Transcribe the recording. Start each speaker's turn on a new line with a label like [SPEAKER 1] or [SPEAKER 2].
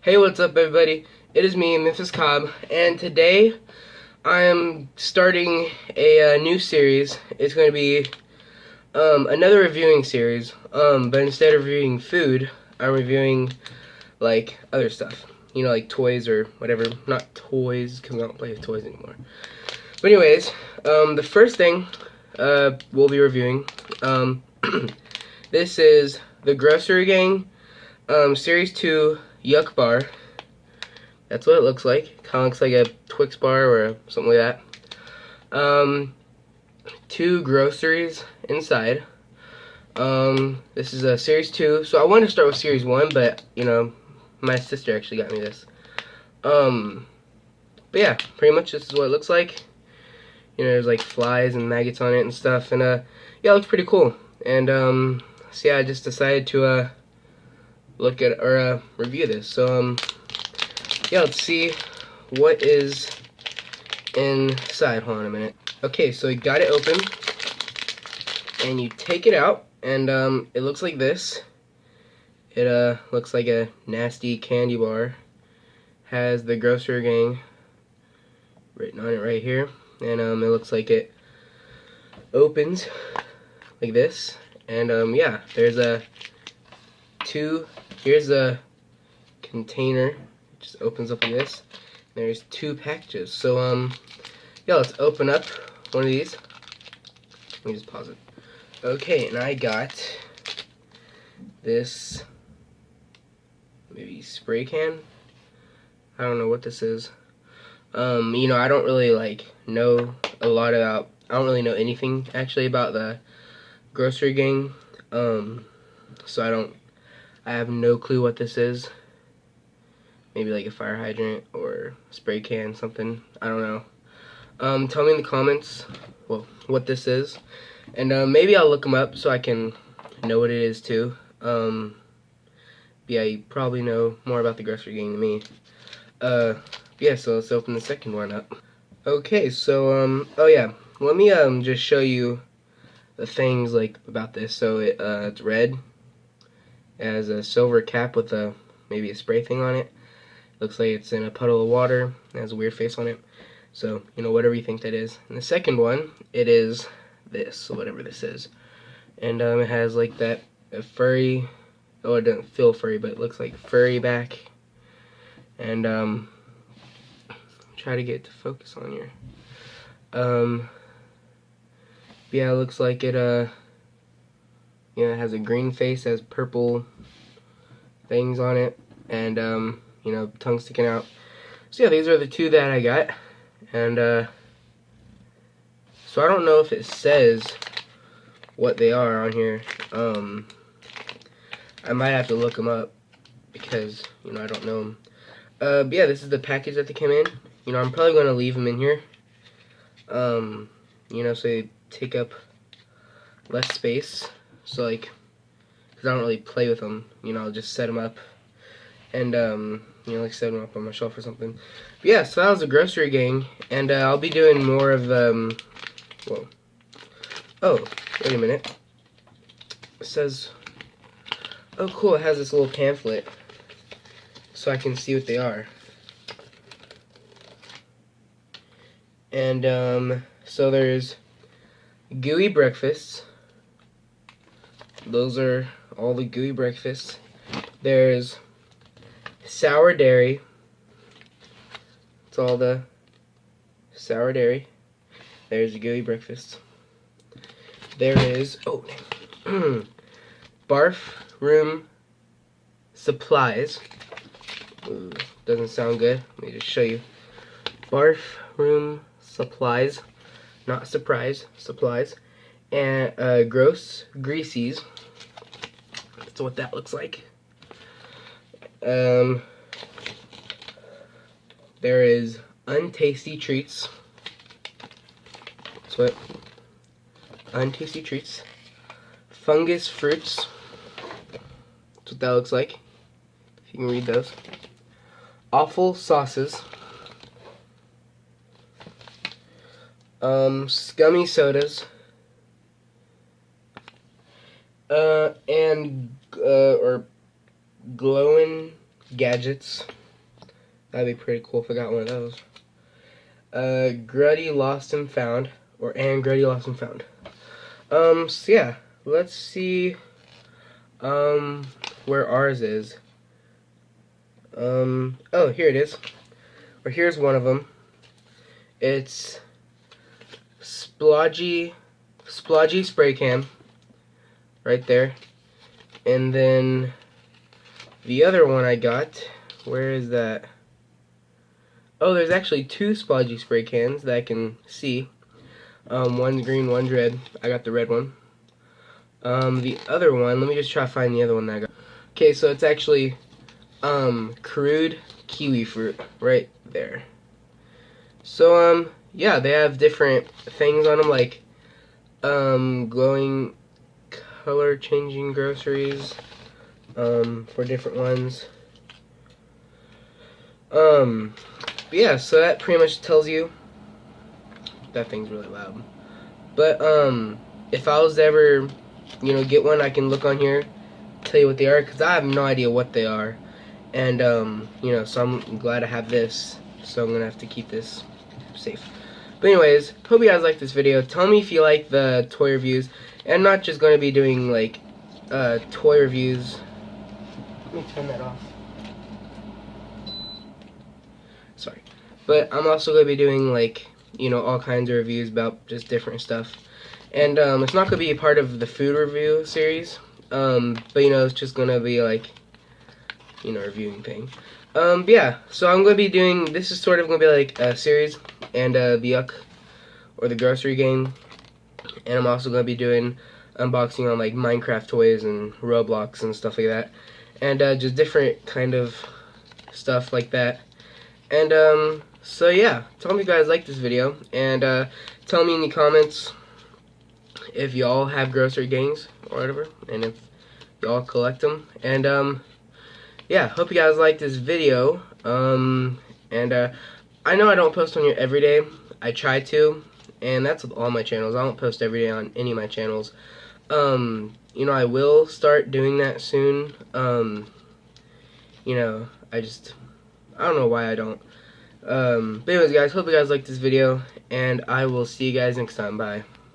[SPEAKER 1] Hey, what's up, everybody? It is me, Memphis Cobb, and today I am starting a new series. It's going to be another reviewing series, but instead of reviewing food, I'm reviewing like other stuff. You know, like toys or whatever. Not toys, because I don't play with toys anymore. But anyways, the first thing we'll be reviewing, this is the Grocery Gang, Series 2, Yuck Bar. That's what it looks like. Kind of looks like a Twix bar or something like that. Two groceries inside. This is a Series 2. So I wanted to start with Series 1, but, you know, my sister actually got me this. But yeah, pretty much this is what it looks like. You know, there's like flies and maggots on it and stuff. And, yeah, it looks pretty cool. And, so yeah, I just decided to, look at, or, review this. So, yeah, let's see what is inside. Hold on a minute. Okay, so you got it open, and you take it out, and it looks like this. It looks like a nasty candy bar. Has the Grocery Gang written on it right here, and it looks like it opens like this. And yeah, there's here's a container. Just opens up like this. There's two packages. So yeah, let's open up one of these. Let me just pause it. Okay, and I got this maybe spray can. I don't know what this is. You know, I don't really know a lot about, I don't really know anything actually about the Grocery Gang. So I have no clue what this is. Maybe like a fire hydrant or spray can, something. I don't know. Tell me in the comments, well, what this is. And maybe I'll look them up so I can know what it is too. Yeah, you probably know more about the Grocery Gang than me. Yeah, so let's open the second one up. Okay, so, oh yeah, let me just show you the things about this. So it's red. It has a silver cap with maybe a spray thing on it. Looks like it's in a puddle of water. It has a weird face on it. So, you know, whatever you think that is. And the second one, it is this, so whatever this is. And it has like that furry, oh, it doesn't feel furry, but it looks like furry back. And try to get it to focus on here. Yeah, it looks like it you know, it has a green face, has purple things on it, and you know, tongue sticking out. So yeah, these are the two that I got, and so I don't know if it says what they are on here. I might have to look them up because, you know, I don't know them. But yeah, this is the package that they came in. You know, I'm probably going to leave them in here. You know, so they take up less space. So like, because I don't really play with them, you know, I'll just set them up and you know, like set them up on my shelf or something. But yeah, so that was the Grocery Gang, and I'll be doing more of whoa. Oh, wait a minute. It says, oh cool, it has this little pamphlet so I can see what they are. And so there's gooey breakfasts. Those are all the gooey breakfasts. There's sour dairy. It's all the sour dairy. There's a gooey breakfast. There is, oh, barf room supplies. Ooh, doesn't sound good. Let me just show you. Barf room supplies, not surprise, supplies. And gross greasies. That's what that looks like. There is untasty treats. That's what untasty treats. Fungus fruits. That's what that looks like. If you can read those. Awful sauces. Scummy sodas. And or glowing gadgets. That'd be pretty cool if I got one of those. Gruddy Lost and Found, and Gruddy Lost and Found. So yeah, let's see where ours is. Oh, here it is. Or here's one of them. It's Splodgy spray can right there. And then the other one I got, where is that? Oh, there's actually two Splodgy spray cans that I can see. One's green, one's red. I got the red one. The other one, let me just try to find the other one that I got. Okay, so it's actually crude kiwi fruit right there. So yeah, they have different things on them, like glowing color changing groceries for different ones. Yeah, so that pretty much tells you. That thing's really loud. But if I was to ever, get one, I can look on here, tell you what they are, because I have no idea what they are. And so I'm glad I have this. So I'm gonna have to keep this safe. But anyways, hope you guys like this video. Tell me if you like the toy reviews. And I'm not just gonna be doing like toy reviews. Let me turn that off. Sorry. But I'm also gonna be doing like, all kinds of reviews about just different stuff. And it's not gonna be a part of the food review series. But it's just gonna be like, reviewing thing. Yeah, so I'm gonna be doing, this is sort of gonna be like a series, and the Yuck, or the grocery game. And I'm also gonna be doing unboxing on like Minecraft toys and Roblox and stuff like that. And just different kind of stuff like that. And so yeah, tell me if you guys like this video, and tell me in the comments if y'all have grocery games or whatever, and if y'all collect them. And yeah, hope you guys like this video. And I know I don't post on here every day. I try to, and that's with all my channels. I don't post every day on any of my channels. I will start doing that soon. I don't know why I don't. But anyways, guys, hope you guys like this video, and I will see you guys next time. Bye.